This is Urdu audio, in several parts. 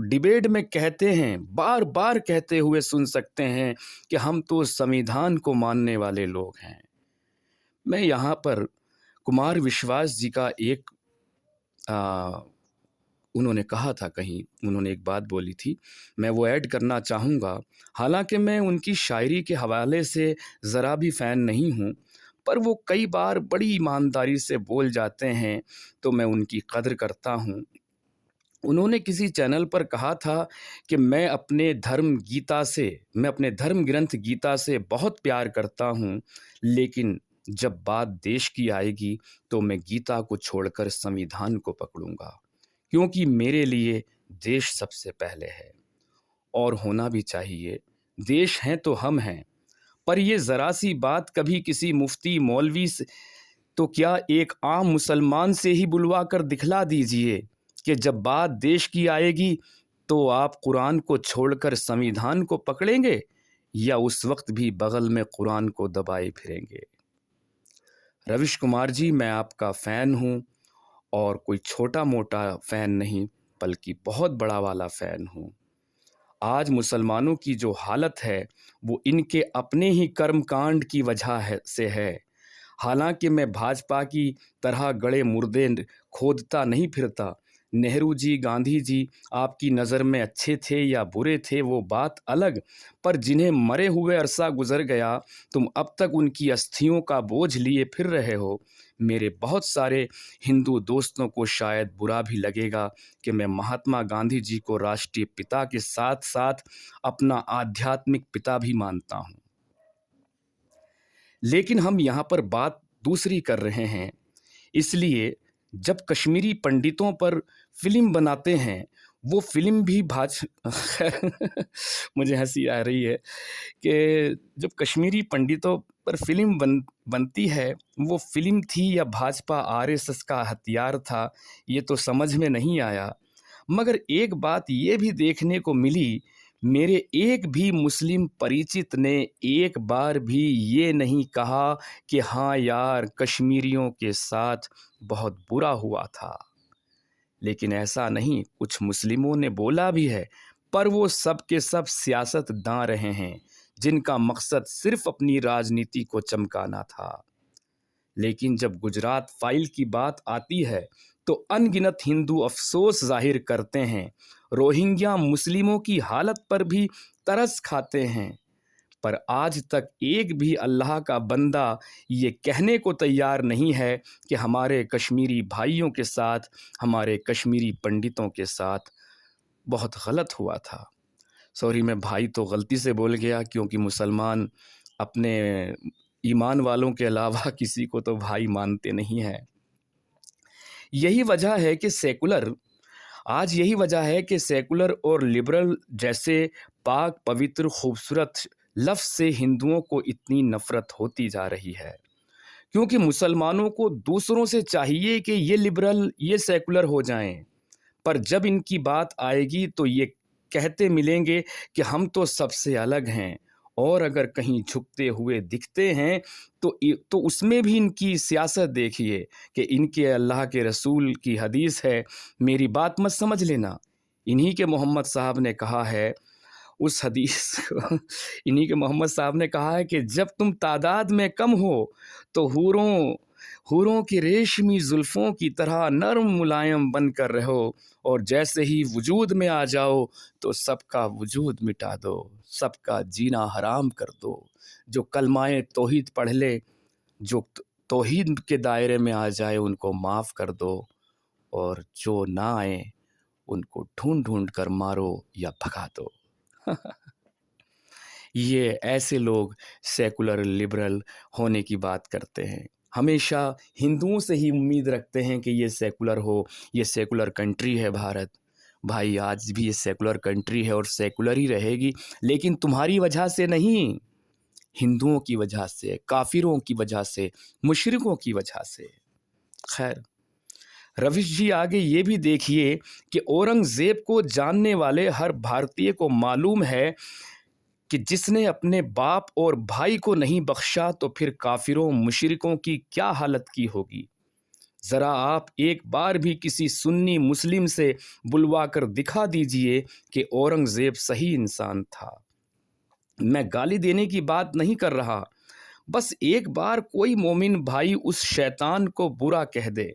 ڈیبیٹ میں کہتے ہیں، بار بار کہتے ہوئے سن سکتے ہیں کہ ہم تو سمویدھان کو ماننے والے لوگ ہیں۔ میں یہاں پر کمار وشواس جی کا ایک انہوں نے کہا تھا، کہیں انہوں نے ایک بات بولی تھی، میں وہ ایڈ کرنا چاہوں گا۔ حالانکہ میں ان کی شاعری کے حوالے سے ذرا بھی فین نہیں ہوں، پر وہ کئی بار بڑی ایمانداری سے بول جاتے ہیں تو میں ان کی قدر کرتا ہوں۔ انہوں نے کسی چینل پر کہا تھا کہ میں اپنے دھرم گرنتھ گیتا سے بہت پیار کرتا ہوں، لیکن جب بات دیش کی آئے گی تو میں گیتا کو چھوڑ کر سمویدھان کو پکڑوں گا، کیونکہ میرے لیے دیش سب سے پہلے ہے اور ہونا بھی چاہیے۔ دیش ہیں تو ہم ہیں، پر یہ ذرا سی بات کبھی کسی مفتی مولوی سے تو کیا ایک عام مسلمان سے ہی بلوا کر دکھلا دیجئے کہ جب بات دیش کی آئے گی تو آپ قرآن کو چھوڑ کر سمویدھان کو پکڑیں گے یا اس وقت بھی بغل میں قرآن کو دبائے پھریں گے؟ رویش کمار جی، میں آپ کا فین ہوں، اور کوئی چھوٹا موٹا فین نہیں بلکہ بہت بڑا والا فین ہوں۔ آج مسلمانوں کی جو حالت ہے وہ ان کے اپنے ہی کرم کانڈ کی وجہ سے ہے۔ حالانکہ میں بھاجپا کی طرح گڑے مردے کھودتا نہیں پھرتا۔ نہرو جی، گاندھی جی آپ کی نظر میں اچھے تھے یا برے تھے وہ بات الگ، پر جنہیں مرے ہوئے عرصہ گزر گیا تم اب تک ان کی استھیوں کا بوجھ لیے پھر رہے ہو۔ میرے بہت سارے ہندو دوستوں کو شاید برا بھی لگے گا کہ میں مہاتما گاندھی جی کو راشٹریہ پتا کے ساتھ ساتھ اپنا آدھیاتمک پتا بھی مانتا ہوں، لیکن ہم یہاں پر بات دوسری کر رہے ہیں۔ اس لیے جب کشمیری پنڈتوں پر فلم بناتے ہیں، وہ فلم بھی خیر مجھے ہنسی آ رہی ہے کہ جب کشمیری پنڈتوں پر فلم بنتی ہے، وہ فلم تھی یا بھاجپا RSS کا ہتھیار تھا، یہ تو سمجھ میں نہیں آیا۔ مگر ایک بات یہ بھی دیکھنے کو ملی، میرے ایک بھی مسلم پریچت نے ایک بار بھی یہ نہیں کہا کہ ہاں یار کشمیریوں کے ساتھ بہت برا ہوا تھا۔ لیکن ایسا نہیں، کچھ مسلموں نے بولا بھی ہے، پر وہ سب کے سب سیاست داں رہے ہیں جن کا مقصد صرف اپنی راجنیتی کو چمکانا تھا۔ لیکن جب گجرات فائل کی بات آتی ہے تو ان گنت ہندو افسوس ظاہر کرتے ہیں، روہنگیا مسلموں کی حالت پر بھی ترس کھاتے ہیں، پر آج تک ایک بھی اللہ کا بندہ یہ کہنے کو تیار نہیں ہے کہ ہمارے کشمیری بھائیوں کے ساتھ، ہمارے کشمیری پنڈتوں کے ساتھ بہت غلط ہوا تھا۔ سوری، میں بھائی تو غلطی سے بول گیا، کیونکہ مسلمان اپنے ایمان والوں کے علاوہ کسی کو تو بھائی مانتے نہیں ہیں۔ یہی وجہ ہے کہ سیکولر اور لبرل جیسے پاک پوتر خوبصورت لفظ سے ہندوؤں کو اتنی نفرت ہوتی جا رہی ہے، کیونکہ مسلمانوں کو دوسروں سے چاہیے کہ یہ لبرل، یہ سیکولر ہو جائیں، پر جب ان کی بات آئے گی تو یہ کہتے ملیں گے کہ ہم تو سب سے الگ ہیں، اور اگر کہیں جھکتے ہوئے دکھتے ہیں تو اس میں بھی ان کی سیاست دیکھیے کہ ان کے اللہ کے رسول کی حدیث ہے، میری بات مت سمجھ لینا، انہی کے محمد صاحب نے کہا ہے اس حدیث کو انہی کے محمد صاحب نے کہا ہے کہ جب تم تعداد میں کم ہو تو حوروں کی ریشمی زلفوں کی طرح نرم ملائم بن کر رہو، اور جیسے ہی وجود میں آ جاؤ تو سب کا وجود مٹا دو، سب کا جینا حرام کر دو۔ جو کلمہ توحید پڑھ لے، جو توحید کے دائرے میں آ جائے ان کو معاف کر دو، اور جو نہ آئے ان کو ڈھونڈ ڈھونڈ کر مارو یا بھگا دو۔ یہ ایسے لوگ سیکولر لبرل ہونے کی بات کرتے ہیں، ہمیشہ ہندوؤں سے ہی امید رکھتے ہیں کہ یہ سیکولر ہو، یہ سیکولر کنٹری ہے بھارت۔ بھائی آج بھی یہ سیکولر کنٹری ہے اور سیکولر ہی رہے گی، لیکن تمہاری وجہ سے نہیں، ہندوؤں کی وجہ سے، کافروں کی وجہ سے، مشرکوں کی وجہ سے۔ خیر، رویش جی آگے یہ بھی دیکھیے کہ اورنگزیب کو جاننے والے ہر بھارتیہ کو معلوم ہے کہ جس نے اپنے باپ اور بھائی کو نہیں بخشا تو پھر کافروں مشرکوں کی کیا حالت کی ہوگی۔ ذرا آپ ایک بار بھی کسی سنی مسلم سے بلوا کر دکھا دیجئے کہ اورنگزیب صحیح انسان تھا۔ میں گالی دینے کی بات نہیں کر رہا، بس ایک بار کوئی مومن بھائی اس شیطان کو برا کہہ دے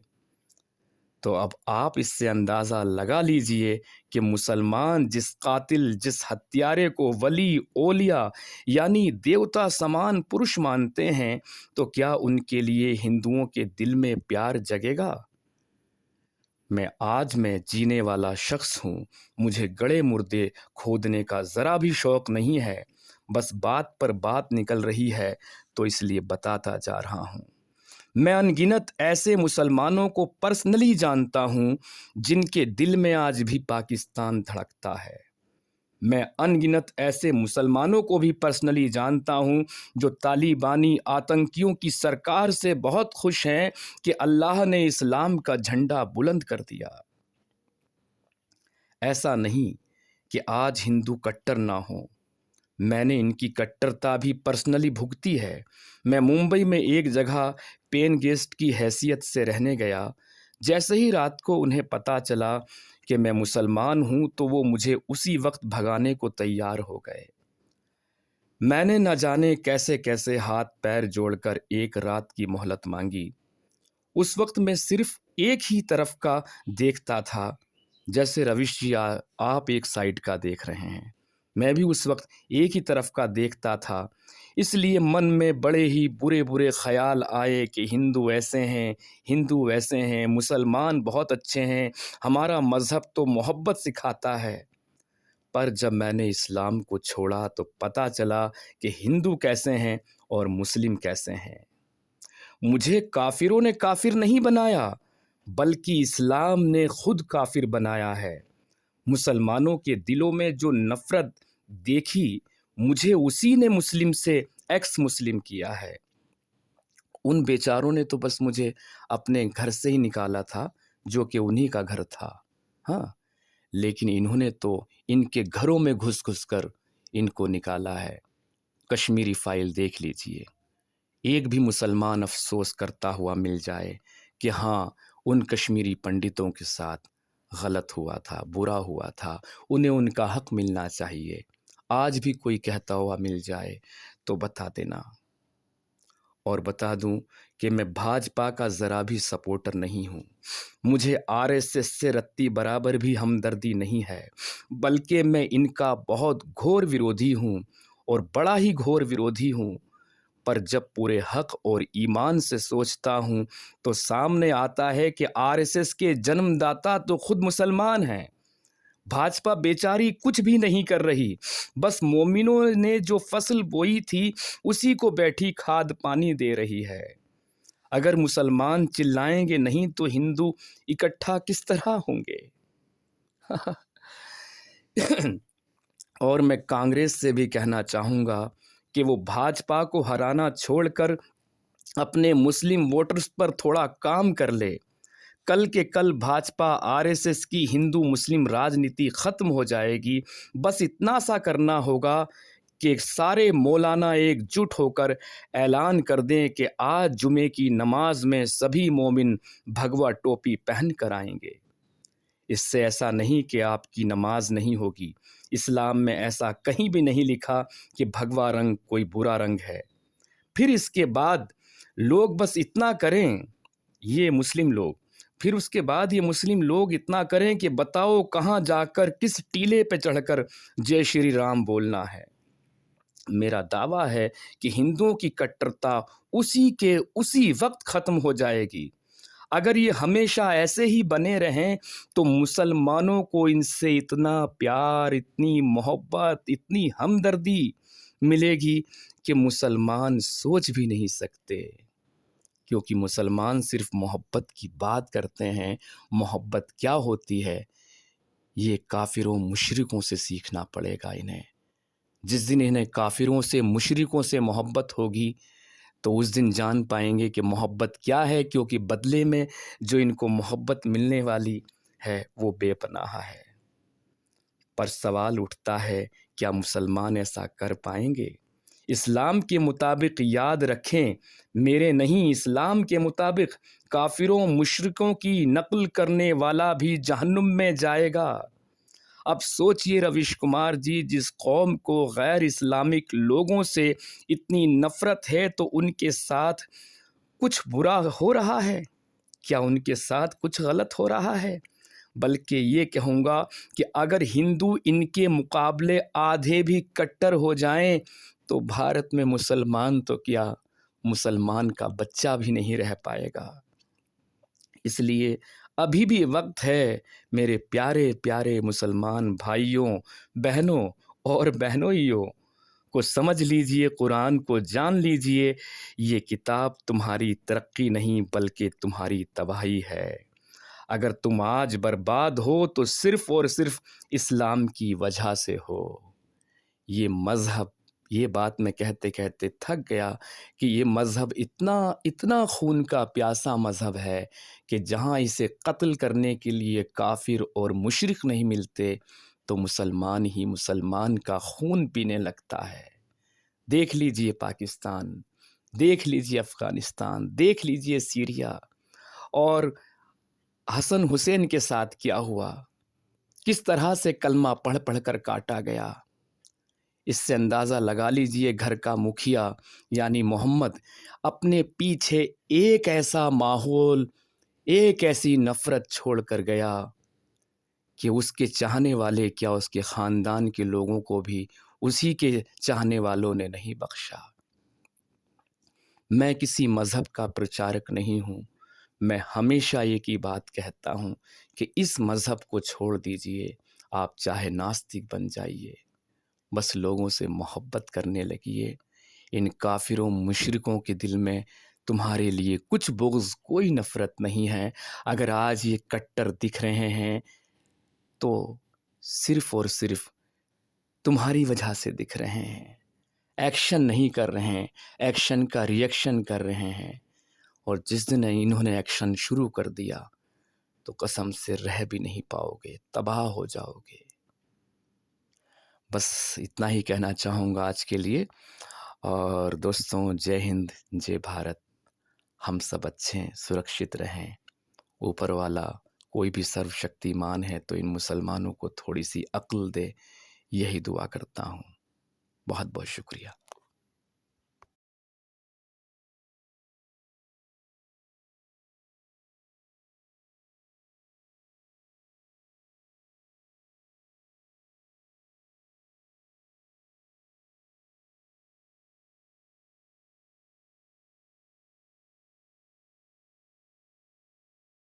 تو اب آپ اس سے اندازہ لگا لیجئے کہ مسلمان جس قاتل، جس ہتھیارے کو ولی، اولیاء یعنی دیوتا سمان پرش مانتے ہیں، تو کیا ان کے لیے ہندوؤں کے دل میں پیار جگے گا؟ میں جینے والا شخص ہوں، مجھے گڑے مردے کھودنے کا ذرا بھی شوق نہیں ہے، بس بات پر بات نکل رہی ہے تو اس لیے بتاتا جا رہا ہوں۔ میں ان گنت ایسے مسلمانوں کو پرسنلی جانتا ہوں جن کے دل میں آج بھی پاکستان دھڑکتا ہے۔ میں ان گنت ایسے مسلمانوں کو بھی پرسنلی جانتا ہوں جو طالبانی آتنکیوں کی سرکار سے بہت خوش ہیں کہ اللہ نے اسلام کا جھنڈا بلند کر دیا۔ ایسا نہیں کہ آج ہندو کٹر نہ ہوں، میں نے ان کی کٹرتا بھی پرسنلی بھگتی ہے۔ میں ممبئی میں ایک جگہ پین گیسٹ کی حیثیت سے رہنے گیا۔ جیسے ہی رات کو انہیں پتہ چلا کہ میں مسلمان ہوں تو وہ مجھے اسی وقت بھگانے کو تیار ہو گئے۔ میں نے نہ جانے کیسے کیسے ہاتھ پیر جوڑ کر ایک رات کی مہلت مانگی۔ اس وقت میں صرف ایک ہی طرف کا دیکھتا تھا، جیسے روش جی آپ ایک سائڈ کا دیکھ رہے ہیں، میں بھی اس وقت ایک ہی طرف کا دیکھتا تھا۔ اس لیے من میں بڑے ہی برے برے خیال آئے کہ ہندو ایسے ہیں، ہندو ویسے ہیں، مسلمان بہت اچھے ہیں، ہمارا مذہب تو محبت سکھاتا ہے۔ پر جب میں نے اسلام کو چھوڑا تو پتہ چلا کہ ہندو کیسے ہیں اور مسلم کیسے ہیں۔ مجھے کافروں نے کافر نہیں بنایا، بلکہ اسلام نے خود کافر بنایا ہے۔ مسلمانوں کے دلوں میں جو نفرت دیکھی، مجھے اسی نے مسلم سے ایکس مسلم کیا ہے۔ ان بیچاروں نے تو بس مجھے اپنے گھر سے ہی نکالا تھا، جو کہ انہی کا گھر تھا، ہاں، لیکن انہوں نے تو ان کے گھروں میں گھس گھس کر ان کو نکالا ہے۔ کشمیری فائل دیکھ لیجئے، ایک بھی مسلمان افسوس کرتا ہوا مل جائے کہ ہاں ان کشمیری پنڈتوں کے ساتھ غلط ہوا تھا، برا ہوا تھا، انہیں ان کا حق ملنا چاہیے، آج بھی کوئی کہتا ہوا مل جائے تو بتا دینا۔ اور بتا دوں کہ میں بھاجپا کا ذرا بھی سپورٹر نہیں ہوں، مجھے RSS سے رتی برابر بھی ہمدردی نہیں ہے، بلکہ میں ان کا بہت گھور ویرودھی ہوں اور بڑا ہی گھور ویرودھی ہوں۔ پر جب پورے حق اور ایمان سے سوچتا ہوں تو سامنے آتا ہے کہ RSS کے جنم داتا تو خود مسلمان ہیں۔ بھاجپا بیچاری کچھ بھی نہیں کر رہی، بس مومنوں نے جو فصل بوئی تھی اسی کو بیٹھی کھاد پانی دے رہی ہے۔ اگر مسلمان چلائیں گے نہیں تو ہندو اکٹھا کس طرح ہوں گے؟ اور میں کانگریس سے بھی کہنا چاہوں گا کہ وہ بھاجپا کو ہرانا چھوڑ کر اپنے مسلم ووٹرز پر تھوڑا کام کر لے۔ کل کے کل بھاجپا RSS کی ہندو مسلم راجنیتی ختم ہو جائے گی۔ بس اتنا سا کرنا ہوگا کہ سارے مولانا ایک جٹ ہو کر اعلان کر دیں کہ آج جمعے کی نماز میں سبھی مومن بھگوا ٹوپی پہن کر آئیں گے۔ اس سے ایسا نہیں کہ آپ کی نماز نہیں ہوگی۔ اسلام میں ایسا کہیں بھی نہیں لکھا کہ بھگوا رنگ کوئی برا رنگ ہے۔ پھر اس کے بعد لوگ بس اتنا کریں، یہ مسلم لوگ، پھر اس کے بعد یہ مسلم لوگ اتنا کریں کہ بتاؤ کہاں جا کر کس ٹیلے پہ چڑھ کر جے شری رام بولنا ہے۔ میرا دعویٰ ہے کہ ہندوؤں کی کٹرتا اسی وقت ختم ہو جائے گی۔ اگر یہ ہمیشہ ایسے ہی بنے رہیں تو مسلمانوں کو ان سے اتنا پیار، اتنی محبت، اتنی ہمدردی ملے گی کہ مسلمان سوچ بھی نہیں سکتے، کیونکہ مسلمان صرف محبت کی بات کرتے ہیں۔ محبت کیا ہوتی ہے یہ کافروں مشرکوں سے سیکھنا پڑے گا انہیں۔ جس دن انہیں کافروں سے، مشرکوں سے محبت ہوگی تو اس دن جان پائیں گے کہ محبت کیا ہے، کیونکہ بدلے میں جو ان کو محبت ملنے والی ہے وہ بے پناہ ہے۔ پر سوال اٹھتا ہے، کیا مسلمان ایسا کر پائیں گے؟ اسلام کے مطابق یاد رکھیں، میرے نہیں، اسلام کے مطابق کافروں مشرکوں کی نقل کرنے والا بھی جہنم میں جائے گا۔ اب سوچئے رویش کمار جی، جس قوم کو غیر اسلامک لوگوں سے اتنی نفرت ہے تو ان کے ساتھ کچھ برا ہو رہا ہے؟ کیا ان کے ساتھ کچھ غلط ہو رہا ہے؟ بلکہ یہ کہوں گا کہ اگر ہندو ان کے مقابلے آدھے بھی کٹر ہو جائیں تو بھارت میں مسلمان تو کیا، مسلمان کا بچہ بھی نہیں رہ پائے گا۔ اس لیے ابھی بھی وقت ہے میرے پیارے پیارے مسلمان بھائیوں، بہنوں اور بہنوئیوں کو سمجھ لیجئے، قرآن کو جان لیجئے، یہ کتاب تمہاری ترقی نہیں بلکہ تمہاری تباہی ہے۔ اگر تم آج برباد ہو تو صرف اور صرف اسلام کی وجہ سے ہو۔ یہ مذہب، یہ بات میں کہتے کہتے تھک گیا کہ یہ مذہب اتنا خون کا پیاسا مذہب ہے کہ جہاں اسے قتل کرنے کے لیے کافر اور مشرک نہیں ملتے تو مسلمان ہی مسلمان کا خون پینے لگتا ہے۔ دیکھ لیجئے پاکستان، دیکھ لیجئے افغانستان، دیکھ لیجئے سیریا، اور حسن حسین کے ساتھ کیا ہوا، کس طرح سے کلمہ پڑھ پڑھ کر کاٹا گیا۔ اس سے اندازہ لگا لیجئے گھر کا مکھیا یعنی محمد اپنے پیچھے ایک ایسا ماحول، ایک ایسی نفرت چھوڑ کر گیا کہ اس کے چاہنے والے کیا، اس کے خاندان کے لوگوں کو بھی اسی کے چاہنے والوں نے نہیں بخشا۔ میں کسی مذہب کا پرچارک نہیں ہوں، میں ہمیشہ یہ کی بات کہتا ہوں کہ اس مذہب کو چھوڑ دیجئے، آپ چاہے ناستک بن جائیے، بس لوگوں سے محبت کرنے لگیے۔ ان کافروں مشرکوں کے دل میں تمہارے لیے کچھ بغض، کوئی نفرت نہیں ہے۔ اگر آج یہ کٹر دکھ رہے ہیں تو صرف اور صرف تمہاری وجہ سے دکھ رہے ہیں، ایکشن نہیں کر رہے ہیں، ایکشن کا ریئیکشن کر رہے ہیں۔ اور جس دن انہوں نے ایکشن شروع کر دیا تو قسم سے رہ بھی نہیں پاؤ گے، تباہ ہو جاؤ گے۔ بس اتنا ہی کہنا چاہوں گا آج کے لیے، اور دوستوں، جے ہند، جے بھارت، ہم سب اچھے سرکشت رہیں۔ اوپر والا کوئی بھی سرو شکتیمان ہے تو ان مسلمانوں کو تھوڑی سی عقل دے، یہی دعا کرتا ہوں۔ بہت بہت شکریہ۔